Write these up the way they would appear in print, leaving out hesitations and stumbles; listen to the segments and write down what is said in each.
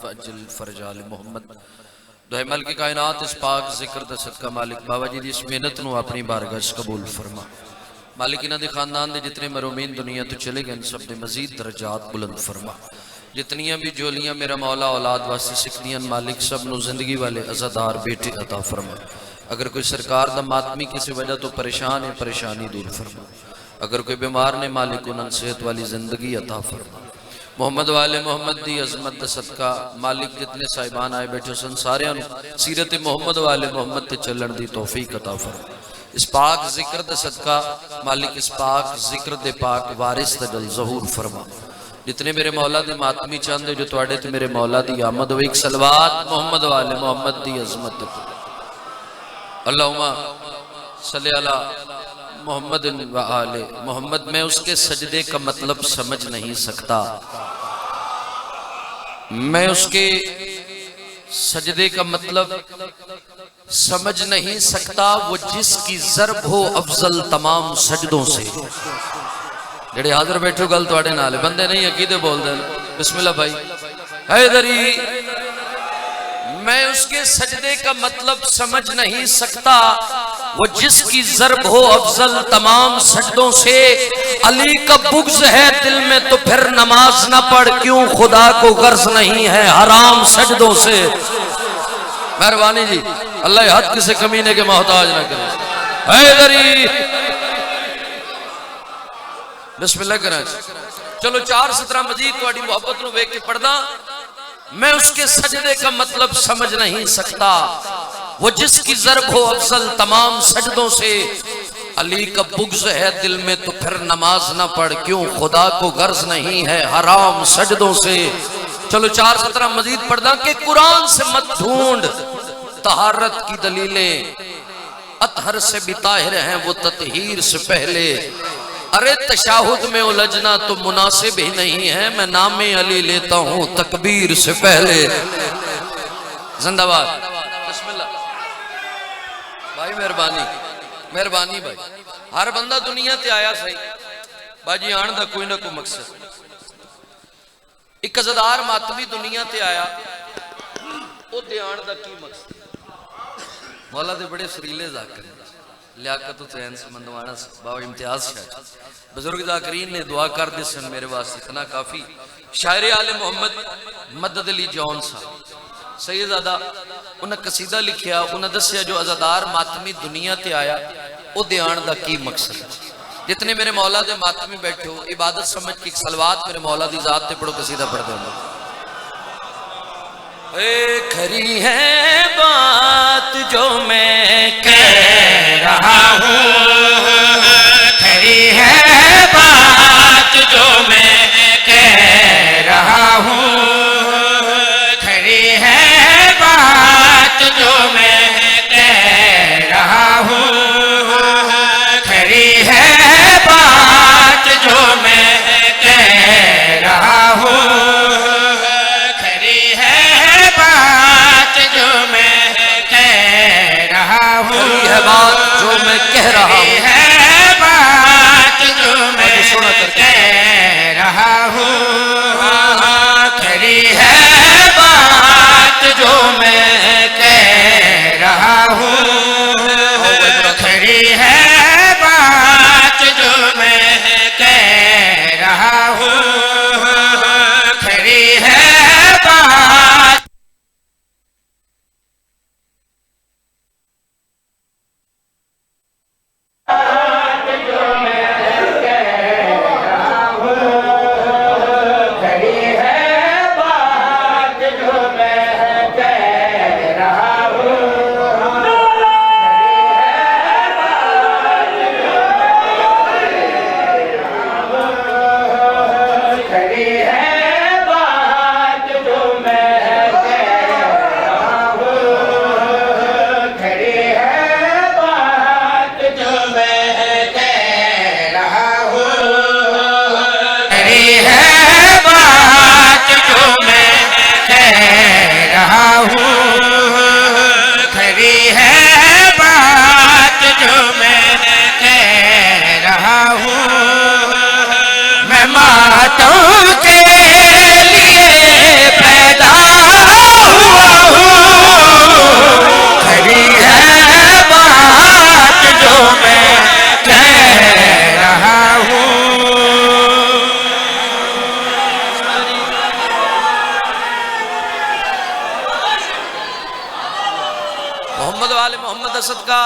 फअज्जिल फरजाल मोहम्मद दुआ मालिक कायनात इस पाक जिक्र दा सदका मालिक बाबा जी दी इस मेहनत नूं अपनी बारगाह च कबूल फरमा। मालिक इन्हां दे खानदान दे जितने मरूमीन दुनिया तो चले गए सब दे मजीद दर्जात बुलंद फरमा। जितनियां भी जोलियां मेरा मौला औलाद वास्ते सिकदियां मालिक सब नूं जिंदगी वाले अज़ादार बेटे अता फरमा। अगर कोई सरकार दा मातमी किसी वजह तो परेशान है परेशानी दूर फरमा। अगर कोई बीमार ने मालिक उन्हें सेहत वाली जिंदगी अता फरमा। मोहम्मद वाले मोहम्मद दी अजमत दा सदका मालिक जितने साहिबान आए बैठे सन सारियां नूं सीरत मोहम्मद वाले मोहम्मद ते चलण दी तौफीक अता फरमा। इस पाक जिक्र दा सदका मालिक इस पाक जिक्र दे पाक वारिस दा जल ज़हूर फरमा। जितने मेरे मौला दे मातमी चाहते जो तुहाडे ते मेरे मौला दी आमद हो एक सलवात मोहम्मद वाले मोहम्मद दी अजमत अल्लाहुम्मा सल्ली अला मोहम्मद व आले मोहम्मद। मैं उसके सजदे का मतलब समझ नहीं सकता, मैं उसके सजदे का मतलब समझ नहीं सकता। वो जिसकी ज़रब हो अफजल तमाम सजदों से। जेड़े हाजिर बैठो गल तुहाडे नाल है, बंदे नहीं अकीदे बोलदे बिस्मिल्लाह भाई हैदरी। मैं उसके सजदे का मतलब समझ नहीं सकता। वो जिसकी ज़रब हो अफजल तमाम सजदों से। अली का बुग़्ज़ है दिल में तो फिर नमाज ना पढ़, क्यों खुदा को गर्ज नहीं है हराम सजदों से। मेहरबानी जी अल्लाह हद किसी कमीने के मोहताज ना करे। हैदरी बिस्मिल्लाह करें। चलो 4 सतरा मजीद तुहाडी मोहब्बत नूं वेख के पढ़दा। मैं उसके सजदे का मतलब समझ नहीं सकता। वो जिसकी ज़रब हो अफजल तमाम सजदों से। अली का बुग़्ज़ है दिल में तो फिर नमाज ना पढ़, क्यों खुदा को गर्ज नहीं है हराम सजदों से। चलो 4 सतरा मजीद पढ़दा कि कुरान से मत ढूंढ तहारत की दलीलें, अतहर से भी ताहिर हैं वो ततहीर से पहले। अरे तशाहुद में उलझना तो मुनासिब ही नहीं है, मैं नामे अली लेता हूँ तकबीर से पहले। जिंदाबाद बिस्मिल्लाह भाई मेहरबानी मेहरबानी भाई। हर बंदा दुनिया ते आया सही बाजी आने का कोई ना कोई मकसद। एक अज़ादार मातमी दुनिया ते आया ओदे आने का की मकसद। मौला दे बड़े सुरीले ज़ाकिर लियाकत हुसैन समंदवाना बाबा इम्तियाज शाह बुजुर्ग ज़ाकिरीन ने दुआ कर दी सन मेरे वास्ते इतना काफ़ी। शायर आले मोहम्मद मदद अली जौन साहब सैयदादा उन्हें कसीदा लिखिया। उन्हें दसिया जो अज़ादार मातमी दुनिया ते आया ओदे आने का की मकसद। जितने मेरे मौला दे मातमी बैठे हो इबादत समझ के एक सलवात मेरे मौला दी ज़ात ते पढ़ो कसीदा पढ़ दो। खरी है बात जो मैं कह रहा हूँ, खरी है बात जो मैं कह रहा हूँ, खरी है बात जो मैं कह रहा हूँ, खरी है बात जो मैं कह रहा हूँ, खरी है बात जो मैं कह रहा मोहम्मद वाले मोहम्मद असद का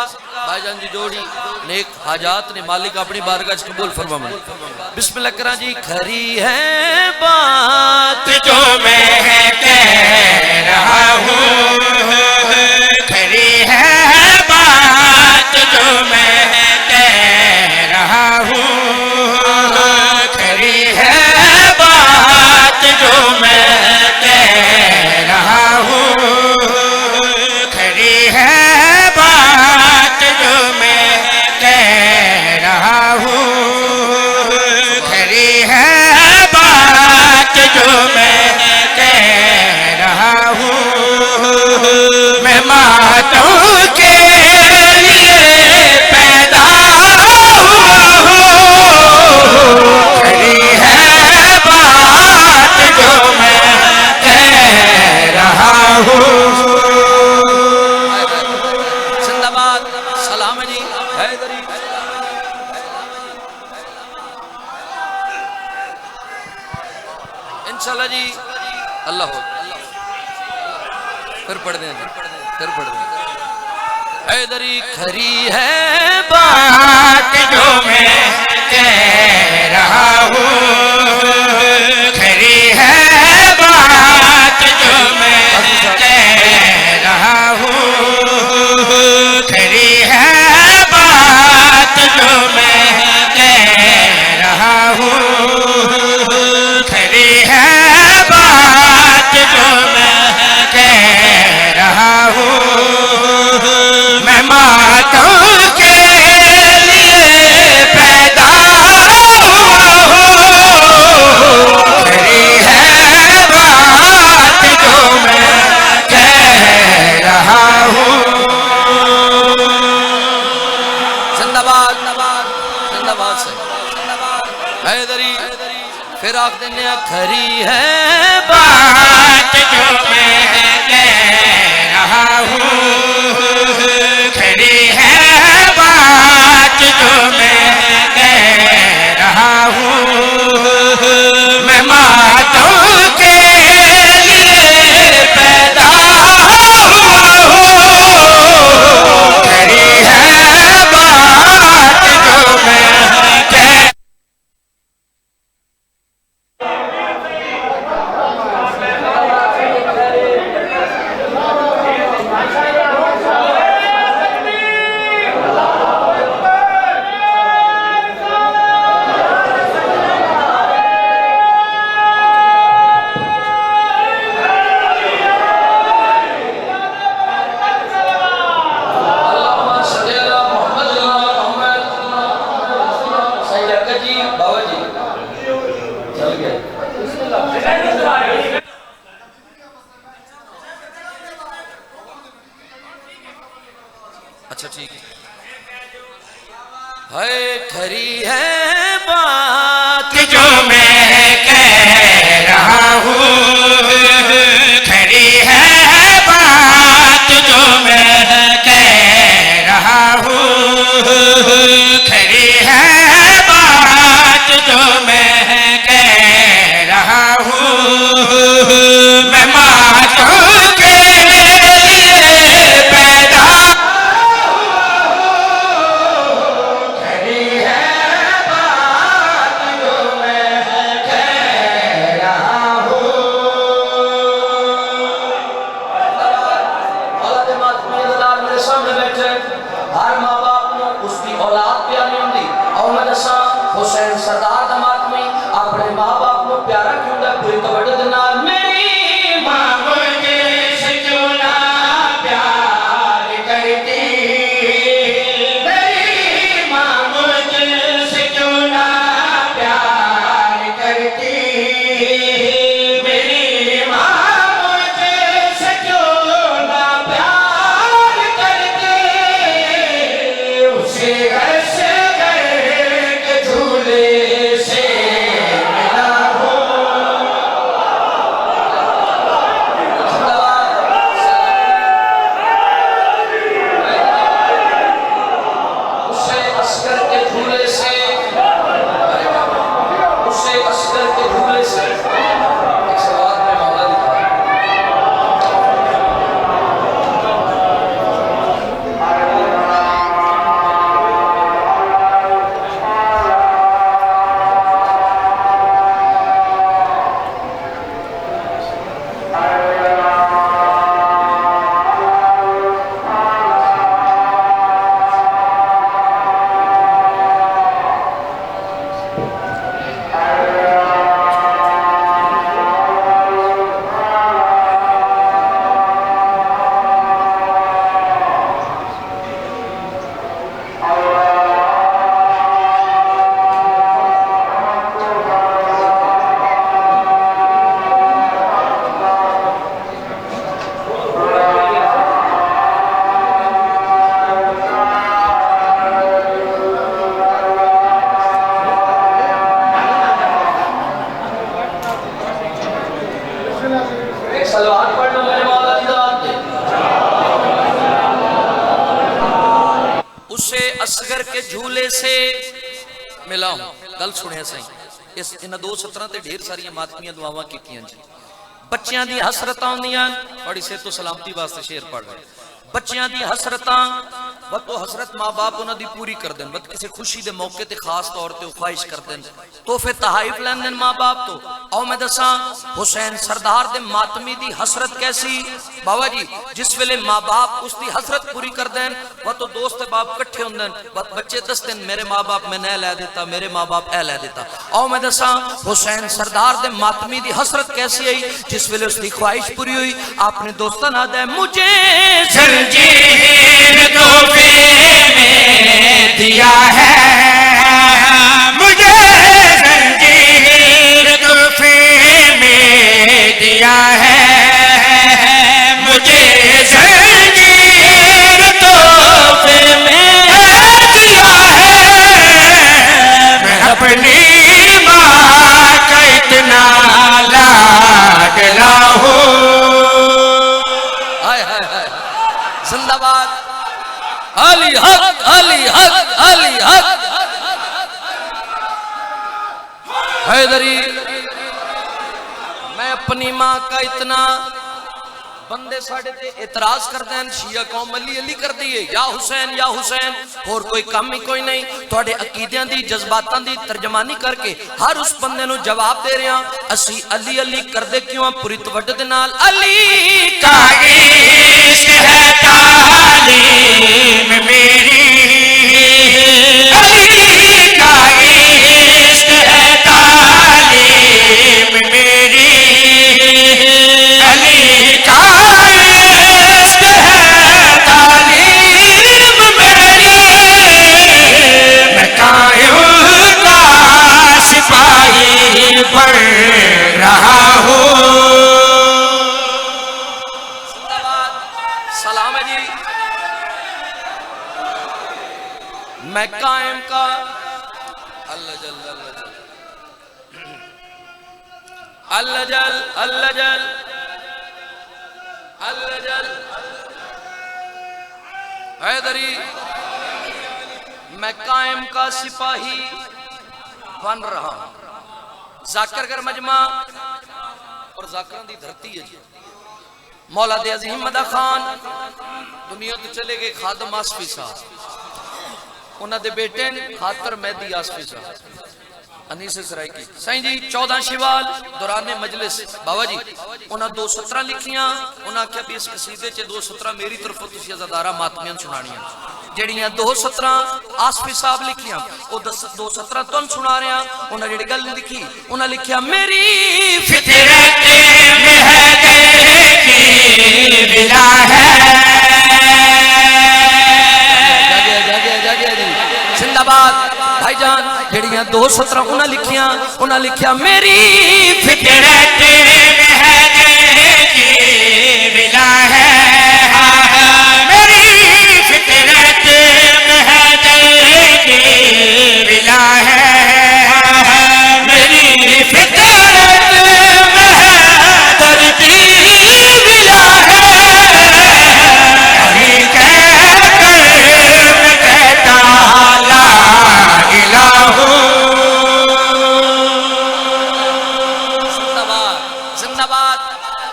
भाईजान जी जोड़ी नेक हाजात ने मालिक अपनी बारगाह च कबूल फरमावे। बिस्मिल्लाह करा जी। खरी है बात जो मैं कह रहा हूँ, खरी है बात जो मैं कह रहा हूँ, खरी है बात जो मैं कह रहा हूँ, खरी है बात जो मैं कह रहा हूँ, खरी है बात जो मैं कह रहा हूँ। मैं मातों के लिए पैदा हुआ हूँ, खरी है बात जो मैं कह रहा हूँ। जिंदाबाद। सलाम है जी हैदरी। इंशाल्लाह जी अल्लाह हो। फिर पढ़ दें, फिर पढ़ दें। हैदरी खरी है बात जो मैं कह रहा हूँ, खरी है बात जो मैं कह रहा हूँ, खरी है बात जो मैं कह रहा हूँ, खरी है बात जो मैं कह रहा हूँ। मैं मातों के लिए पैदा हुआ हूँ, खरी है बात जो मैं कह रहा हूँ। जिंदाबाद जिंदाबाद से हैदरी। फिर आख देने खरी है बात जो मैं कह रहा हूँ, खरी है बात जो मैं कह रहा हूँ। मैं मातों के लिए पैदा हुआ हूँ, खरी है बात जो मैं कह अच्छा ठीक है। हाय खरी है बात जो मैं कह रहा हूँ, खरी है बात जो मैं कह रहा हूँ, खरी है बात जो मैं कह रहा हूँ। मैं मातों के लिए पैदा खरी है बात जो मैं कह रहा हूँ, एक सलवात पढ़ना मेरे मौला दी जात पे। उसे असगर के झूले से मिला हूं। गल सुनिया सही, इस इन 2 सतरां ते ढेर सारियां मातमियां दुआवां कीतियां जी। बच्चियां दी हसरतां होंदियां, बड़ी सेहत तो सलामती वास्ते शेर पढ़ रहे। बच्चियां दी हसरतां बत तो हसरत माँ बाप उन्हां दी पूरी कर देन, बत किसी खुशी दे मौके ते खास तौर ते ख्वाहिश कर देन, तोहफे तहाइफ लैंदे माँ बाप तो। आओ मैं दसा हुसैन सरदार दे मातमी दी हसरत कैसी बाबा जी, जिस वेले माँ बाप उसकी हसरत पूरी कर देन, वह तो दोस्त बाप कट्ठे होंदे, बच्चे दसते मेरे माँ बाप मैं नह लै देता, मेरे माँ बाप ए लै देता। आओ मैं दसा हुसैन सरदार दे मातमी दी हसरत कैसी आई, जिस वेले उसकी ख्वाहिश पूरी हुई, आपने दोस्तों ना दे मुझे जंजीर तोहफे में दिया है, मुझे जंजीर तोहफे में दिया है, मुझे जंजीर तोहफे में दिया है। मैं अपनी माँ का इतना लाडला हूँ। जिंदाबाद अली हक अली हक अली हक हैदरी। मैं अपनी मां का इतना, बंदे साढ़े ते एतराज करते हैं, शिया कौम अली अली कर दी है, या हुसैन और कोई काम ही कोई नहीं। थोड़े अकीदियां दी जज्बातां दी तर्जमानी करके हर उस बंदे नु जवाब दे रहे हैं, असी अली अली करदे क्यों? पूरी तवज्जो दे नाल अली का इश्क है तालीम मेरी, अली का इश्क है तालीम मेरी, अली का इश्क है तालीम मेरी। मैं कायम का सिपाही बन रहा हूँ। सलाम है जी। मैं कायम का अल्लाह जल अल्लाह जल अल्लाह जल अल्लाह जल हैदरी। मैं कायम का सिपाही बन रहा हूं। जाकर कर मजमा और जाकरां दी धरती है जी। मौला दे अजीम मदा खान दुनिया तो चले गए, खादम आसफी साहब उन्होंने बेटे ने खातर मैदी आसफी साहब अनीस सराइकी साईं जी 14 शिवाल दौराने मजलिस बाबा जी उन्होंने 2 सतरां लिखियां। उन्होंने आख्या भी इस कसीदे च 2 सतरां मेरी तरफों तुसीं अज़ादारा मातमियां सुनानियां, जड़ियां 2 सतरां आसफी साहब लिखियां वो 2 सतरां तुहानूं सुना रहा। उन्होंने जिहड़ी गल लिखी, उन्होंने लिखिया मेरी फितरत में है की बिला है, जिंदाबाद भाईजान। जड़ियां 2 सतरां उन्हें लिखियां, उन्हें लिखिया मेरी फितरत में है की बिला है, मेरी फितरत में है की बिला है, मेरी फितरत में है की बिला है। अली कहकर मैं कहता ला इलाहा। जिंदाबाद जिंदाबाद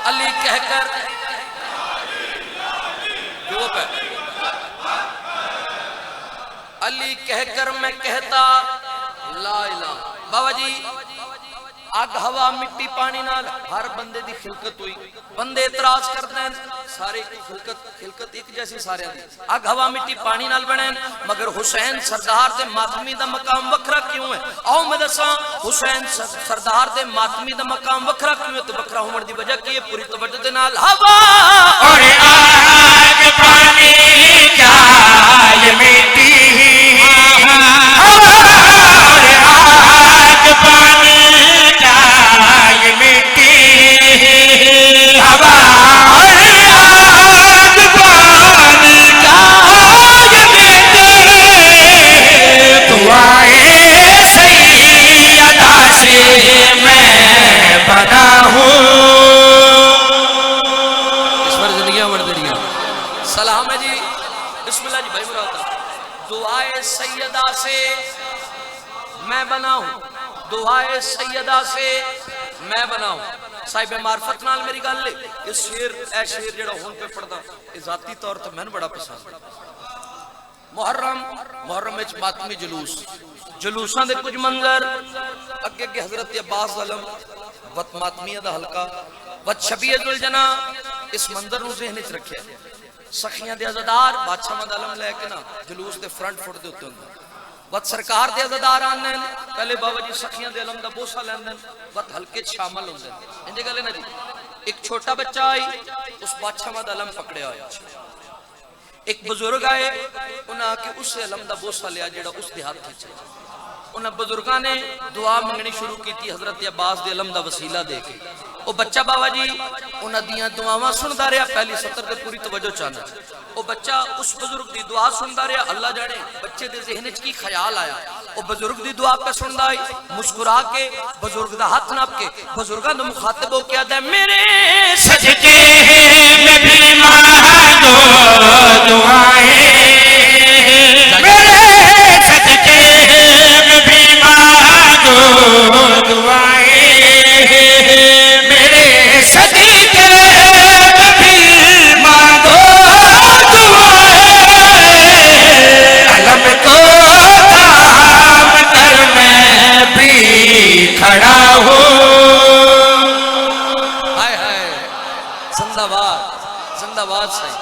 अली कहकर अली कहकर मैं कहता ला इलाहा। बाबा जी अग हवा मिट्टी पानी नाल हर बंदे दी खिलकत हुई, बंदे इतराज करते हैं सारे खिलकत एक जैसी सारे दी। अग हवा मिट्टी पानी नाल बने, मगर हुसैन सरदार दे मातमी दा मकाम वखरा क्यों है? आओ मैं दसा हुसैन सरदार दे मातमी दा मकाम वखरा क्यों है? तो वखरा होने दी वजह की है? पूरी तवज्जो दे नाल हवा और आग पानी चाय मिट्टी, और आग पानी चाय मिट्टी, हवा और आग पानी चाय मिट्टी। दुआएं सैयदा से मैं बना हूँ, दुआए सैयदा से मैं बनाऊं, दुआए सैयदा से मैं बनाऊं। साहिब मार्फत नाल मेरी गल है। ये शेर ए शेर जेड़ा हुण पे पढ़दा ये जाती तौर ते मैनूं बड़ा पसंद है। मुहर्रम विच मातमी जुलूस, जुलूसां दे कुछ मंजर अगे अगे हजरत अब्बास आलम वत मातमिया दा हलका वत शबीयतुल जना इस मंजर नूं ज़हन विच रखिया। सखियां दे अज़ादार बादशाह दा आलम लैके ना जुलूस दे फ्रंट फुट दे उत्ते हुंदे। वत सरकार दे अज़ादार आंदे ने पहले बाबा जी सखियां दे आलम दा बोसा लैंदे ने वत हलके शामिल हुंदे ने। इंज गल है ना जी। एक छोटा बच्चा आई उस बादशाह दा आलम पकड़िया होया। एक बुजुर्ग आए उन्हें आके उस अलम का बोसा लिया जो उसके हाथ च। उन्हें बुजुर्गों ने दुआ मंगनी शुरू की हजरत अब्बास के अलम का वसीला दे के। वो बच्चा बाबा जी उन्होंने दुआवां सुनता रहा। पहली सत्र से पूरी तवज्जो चाहना। वो बच्चा उस बुजुर्ग की दुआ सुनता रहा। अल्लाह जाने बच्चे के ज़हन च की ख्याल आया। वो बुजुर्ग की दुआ पे सुनता है मुस्कुरा के बुजुर्ग का हाथ नाप के बुजुर्गों को मुखातिब हो के आदा मेरे सजदे में भी मांगो दुआएं, मेरे सजदे में भी मांगो दुआएं, मेरे सजदे में भी मांगो दुआएं, अलम को थाम कर मैं भी खड़ा हूँ। हाय हाय जिंदाबाद जिंदाबाद सही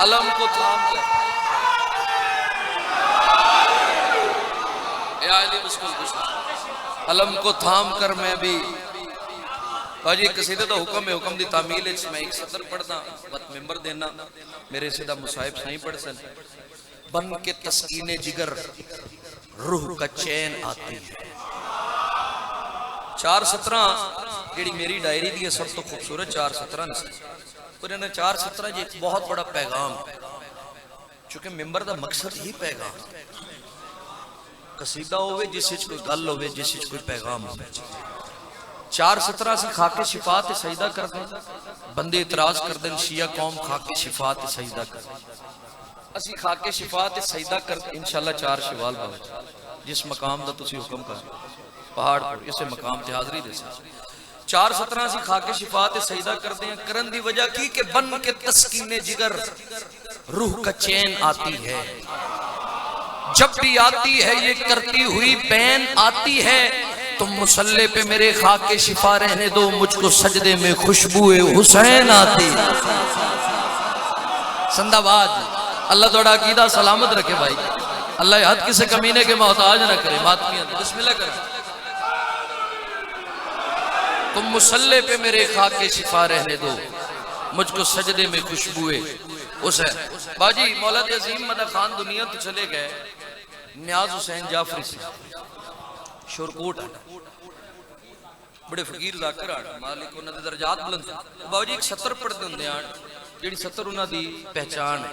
अलम को थाम कर अलम को थाम कर मैं भी भाजी कसीदे तो हुक्म है। हुक्म दी तामील मैं एक सतर पढ़दा वत मेंबर देना मेरे सीधा मुसाहिब साईं पढ़ सन। बन के तस्कीने जिगर रूह का चैन आती है। 4 सतरां जेड़ी मेरी डायरी दी सब तो खूबसूरत 4 सतरां ने पर इन्हें 4 सतरां जी एक बहुत बड़ा पैगाम चूंकि मेंबर का मकसद ही पैगाम कसीदा होवे जिस कोई गल होवे जिस कोई पैगाम होवे। 4 सतरां से खाके शिफा ते सजदा करदे बंदे इतराज करदे शिया कौम खाके शिफा ते सजदा कर असी खाके शिफा ते सजदा कर इंशाअल्लाह 4 शवाल बाबा जिस मकाम दा तुसी हुक्म कर पहाड़ पर इसे मकाम ते हाजरी दे 4 सतरां से खाके शिफा ते सजदा करदे हैं। करन दी वजह की कि बन के तस्कीने जिगर रूह का चैन आती है। जब भी आती है ये करती हुई बैन आती है। तुम मुसल्ले पे मेरे खाके शिफा रहने दो मुझको सजदे में खुशबुए हुसैन आती है। जिंदाबाद अल्लाह थोड़ा अकीदा सलामत रखे भाई। अल्लाह हद किसी कमीने के मोहताज ना करे। मातमिया बिस्मिल्लाह करें। तुम मुसल्ले पे मेरे खाके शिफा रहने दो मुझको सजदे में खुशबुए हुसैन। बाजी मौला अजीम मदा खान दुनिया तो चले गए। न्याज हुसैन जाफरी से शोरकोट बड़े फकीर जाकर मालिक उन्होंने दर्जात बुलंद बाबू जी एक 70 पढ़ते होंगे जी 70 उन्होंने पहचान है।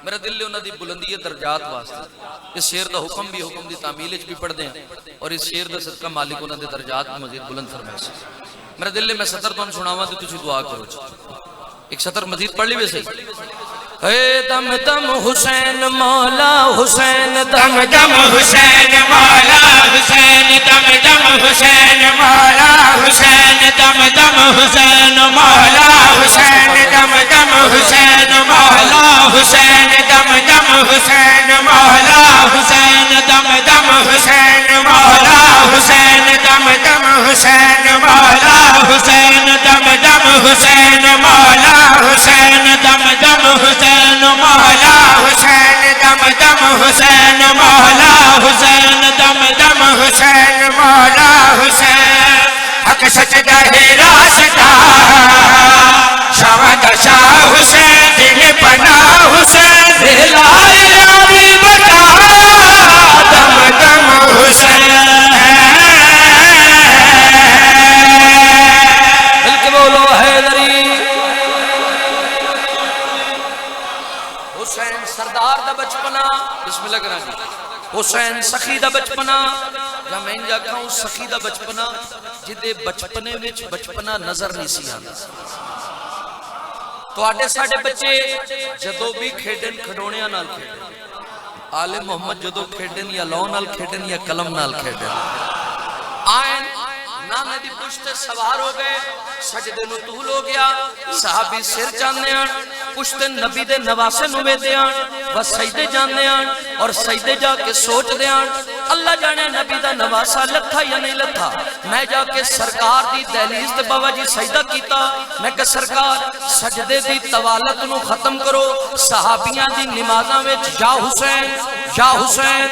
मेरा दिल उन्होंने बुलंदी दर्जात वास्ते इस शेर का हुक्म भी हुक्म की तामील भी पढ़ते हैं और इस शेर का सदका मालिक उन्होंने दर्जात मजीद बुलंद फरमाए। मेरा दिल मैं 70 तुम सुनावा तो तुम दुआ करो। एक 70 मजीद पढ़ ली वैसे हे दम दम हुसैन मौला हुसैन दम दम हुसैन मौला हुसैन दम दम हुसैन मौला हुसैन दम दम हुसैन मौला हुसैन दम दम हुसैन मौला हुसैन दम दम हुसैन मौला हुसैन दम दम हुसैन मौला हुसैन दम दम हुसैन मौला हुसैन दम दम हुसैन मौला हुसैन दम दम हुसैन मौला हुसैन दम दम हुसैन मौला हुसैन दम दम हुसैन मौला हुसैन हक सच गहे रास्ता शाह शाह हुसैन दिल बना हुसैन दिलाए रावी बता दम दम हुसैन बल्कि बोलो हैदरी हुसैन सरदार दा बचपना बिस्मिल्लाह करा जी हुसैन सखी दा बचपना या मैं जाखा सखी दा बचपना जिदे बचपने विच बचपना नजर नहीं सी आंदा। तुहाडे साडे बच्चे जदों भी खेडन खिडौणियां नाल खेडन आले मोहम्मद जदों खेडन या लौ नाल खेडन या कलम नाल खेडन आए नाने दी पुश्त सवार हो गए सजदे नु तूल हो गया सहाबी सिर जाने पुश्त नबी दे नवासे नु वेदे बस सजदे जाने और सजदे जाके सोचदे अल्लाह जाने नबी दा नवासा लथा या नहीं लथा। मैं जाके सरकार दी दहलीज ते बाबा जी सजदा कीता मैं कहा सरकार सजदे दी तवालत नु खत्म करो सहाबियां दी नमाज़ां विच या हुसैन या हुसैन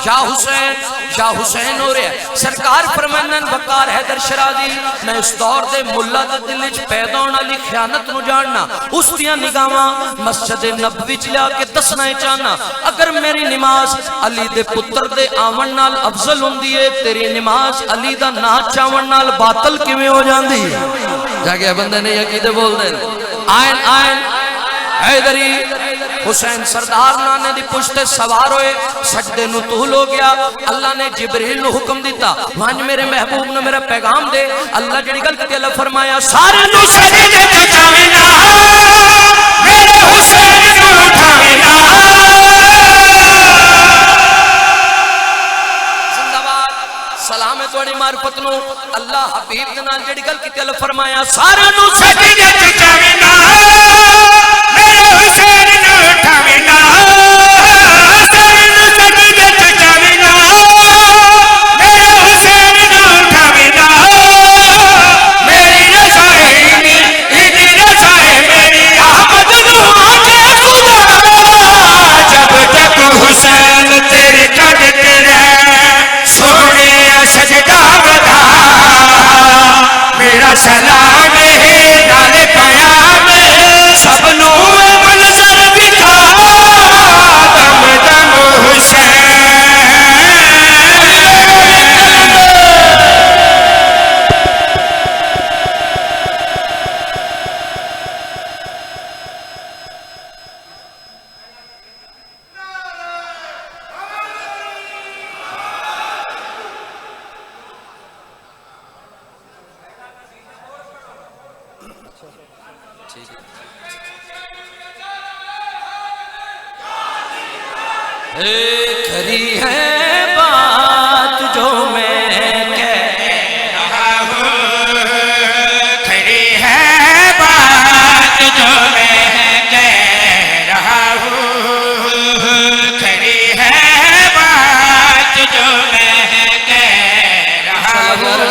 या हुसैन या हुसैन हो रहा सरकार फरमानन वकार हैदर शराजी मैं उस दौर दे मुल्ला दे दिल विच पैदा होने वाली खयानत नु जानना उस दियां निगाहां मस्जिद नबवी च ला के दसना चाहना अगर मेरी नमाज अली दे पुत्र दे आवन नाल अफजल हुंदी है तेरी नमाज अली दा ना चावन नाल बातल किवें हो जांदी जाके बंदे ने अकीदे बोल दे आयन आयन हैदरी हुसैन सरदार नाने दी पुश्ते सवार होए सजदे नु तूल हो गया अल्लाह ने जिब्रील नु हुक्म दिता वंज मेरे महबूब ने मेरा पैगाम दे अल्लाह जड़ी गल की अल्लाह फरमाया सारे नु सजदे ते जावेना मेरे हुसैन नु उठावेना जिंदाबाद सलाम है तोड़ी मार्फत नु अल्लाह हबीब दे नाल जड़ी गल की अल्लाह फरमाया सारे नु सजदे ते जावेना मेरे हुसैन नु उठावेना सारे नु सजदे ते जावेना मेरे हुसैन नु उठावेना मेरी रज़ाई इदी रज़ाई मेरी अहमद नु आके खुदा जब तक हुसैन तेरे कदते रहे सोने सजदा बता मेरा सलाम है नाले पयाम सबनू मंजर दिखा दम दम हुसैन खरी है बात जो मैं कह रहा हूँ खरी है बात जो मैं कह रहा हूँ खरी है बात जो मैं कह रहा हूँ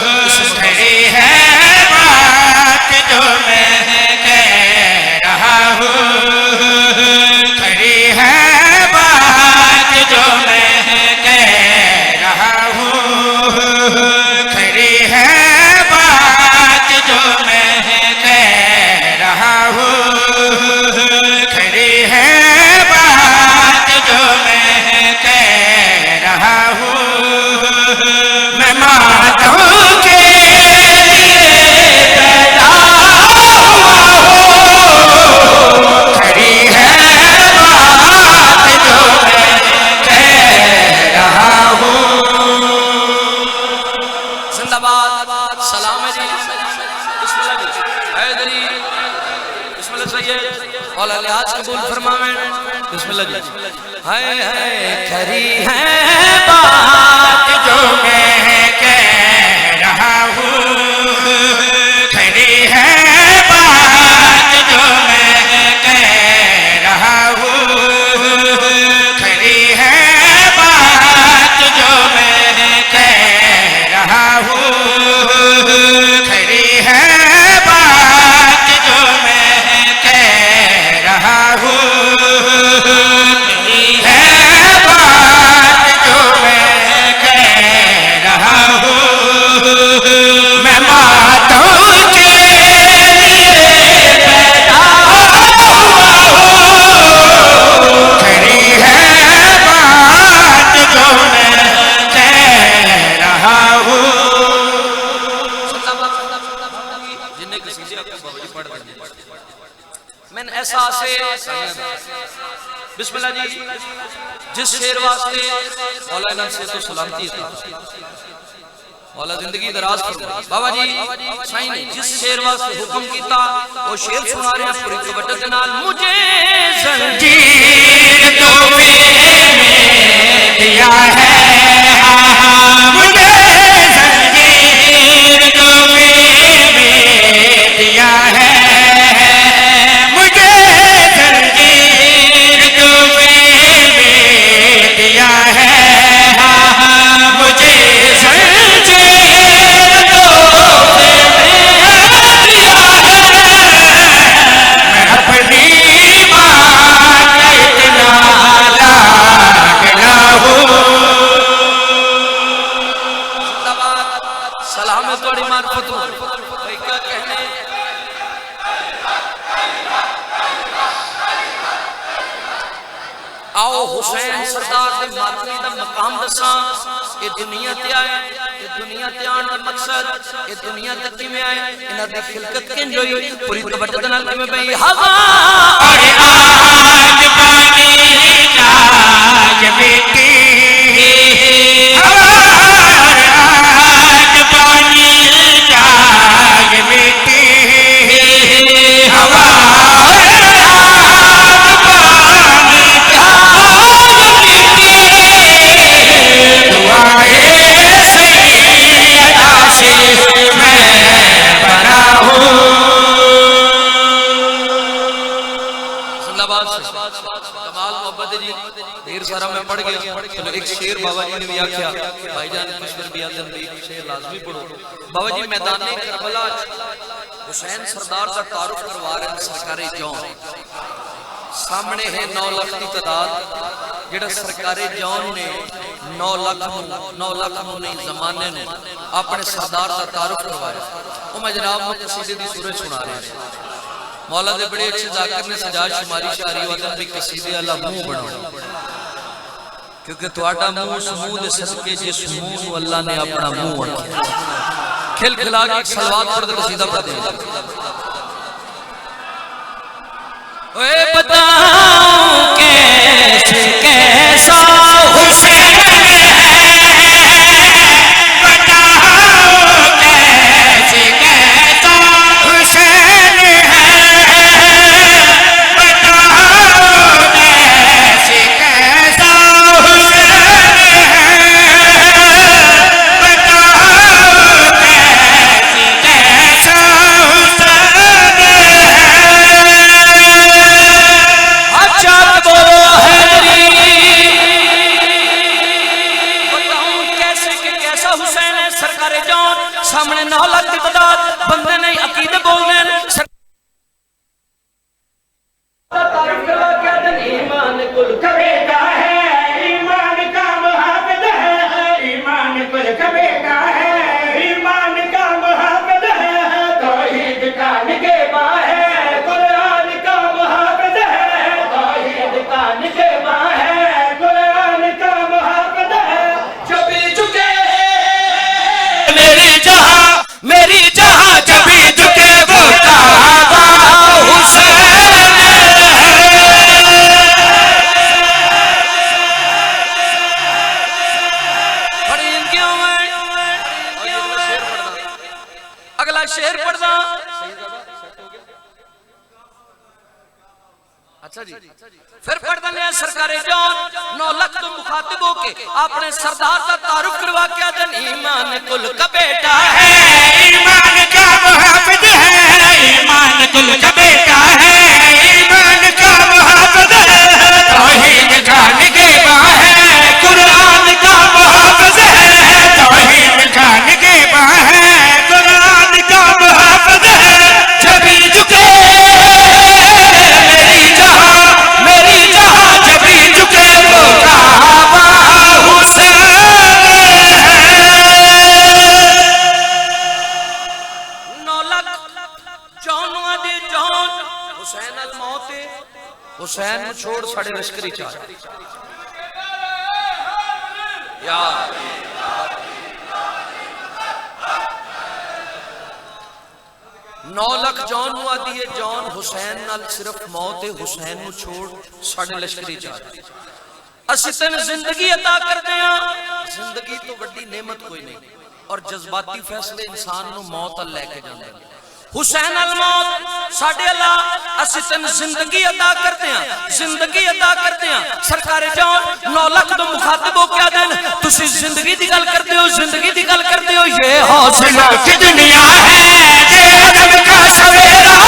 खरी है बात जो मैं कह रहा हूँ खरी है जो मैं कह रहा हूँ खरी है बात जो मैं कह रहा हूँ खरी है बात जो मैं कह रहा हूँ मैं मातों के लिए पैदा हुआ हूँ खरी है बात जो जिंदाबाद सलाम जी बिस्मिल्लाह जी हैदरी बिस्मिल्लाह सैयद औला लिहाज कबूल फरमावें बिस्मिल्लाह जी हाय हाय खरी है बात जो मैं कह रहा हूँ खरी है बात जो मैं कह रहा हूँ खरी है बात जो मैं कह रहा हूँ खरी है बात जो मैं कह रहा हूँ खरी है बात जो मैं कह रहा हूँ मैं मातों के लिए पैदा हुआ हूँ खरी है बात जो मैं कह रहा हूँ मैंने ऐसा बिस्मिल्लाह जी जिस शेर वास्ते मौलाना से तो सलामती था मौला जिंदगी दराज करो बाबा जी साईं ने जिस शेर वास्ते हुक्म कीता वो शेर सुना रहे हैं पूरी तवज्जो के नाल मुझे जंजीर दो दिया है, मुझे जंजीर तूने दिया है, मुझे जंजीर तूने दिया है, मुझे जंजीर तूने दिया है, मैं अपनी मां का इतना लागना हूँ। सलाम है थोड़ी मार्फत भाई क्या कहने। आओ हुसैन सरदार दे मातमी दा मकाम दसा। ये दुनिया ते आए, ये दुनिया ते आने दा मकसद, ये दुनिया ते किवें आए, इन्हां दी खिलकत किंज होई, पूरी तवज्जो नाल किवें पई हवा और आज पानी आज मिट्टी, हवा आज पानी आज मिट्टी, हवा आज पानी आज मिट्टी, दुआएं सैयदा से मैं बना हूँ। कमाल मोहब्बत जी ढेर सारा मैं पढ़ गया। चलो एक शेर बाबा जी ने भी आख्या, भाईजान कश्मीर भी आदम भी शेर लाजमी पढ़ो। बाबा जी मैदान करबला हुसैन सरदार का तारुफ करवा रहे हैं सरकारे जौन। सामने है 9 लाख की तादाद, जेड़ा सरकारे जौन ने 9 लाख नहीं जमाने ने अपने सरदार का तारुफ करवाया। वो मैं जनाब में कसीदे की सूरत सुना रहे हैं। मौला दे बड़े अच्छे जाकिर ने सजा शुमारी शारी वतन भी कसीदे वाला मुंह बनाया, क्योंकि तुहाडा मुंह उस मुंह दे सदके जिस मुंह को अल्लाह ने अपना मुंह रखा। खिल खिला के सलवात पढ़ दे कसीदा पढ़ दे। ओए बताऊं कैसे कैसा हुसैन है, बताओ कैसे कैसा हुसैन है, बताओ कैसे कैसा हुसैन है, बताओ कैसे कैसा हुसैन है। अच्छा बोलो हैदरी, बताऊं कैसे कि कैसा हुसैन है सरकारे जौन। सामने 9 लाख की तादाद बंदे नहीं अकीदे बोलने तारीफ करवा क्या दिन ईमान कुल कबे का है, ईमान का मुहाफिज है, ईमान कुल कबे का है, ईमान का मुहाफिज है, तौहीद का निगहबा है, कुरान का मुहाफिज है, तौहीद का निगहबा है, कुरान का मुहाफिज है। छुपी चुके मेरी जहां छुपी चुके वो काबा हुसैन है। अगला शेर पढ़ना। अच्छा जी फिर पढ़ दें सरकारे जौन 9 लाख तो मुखातिब होके अपने सरदार का तारुफ करवा के आदन ईमान कुल का बेटा है, ईमान का मुहाफिज है, ईमान कुल का बेटा है, ईमान का मुहाफिज है, तौहीद का निगहबा है, कुरान का मुहाफिज है, तौहीद का निगहबा है, कुरान का मुहाफिज है। छवि चुके मेरी जहां छवि चुके वो काबा हुसैन है। 9 लाख जौनवा दे जौन हुसैन अल मौत हुसैन छोड़ साढ़े लश्करी चाल यार 9 लाख जौन नु आदी है जौन हुसैन नाल सिर्फ मौत है हुसैन नु छोड़ साढ़े लश्करी चाल ਅਸੀਂ ਤੈਨੂੰ ਜ਼ਿੰਦਗੀ अता करते हैं। जिंदगी तो बड़ी नेमत कोई नहीं और जज्बाती फैसले इंसान ਨੂੰ मौत अल लेके जाते हैं। हुसैन अल मौत साडे अल्लाह असी तेन जिंदगी अदा करते हैं, जिंदगी अदा करते हैं। सरकार जान 9 लाख तो मुखातिब हो क्या देन तुसी जिंदगी दी गल करते हो, जिंदगी दी गल करते हो। ये हौसला की दुनिया है, अदब का सवेरा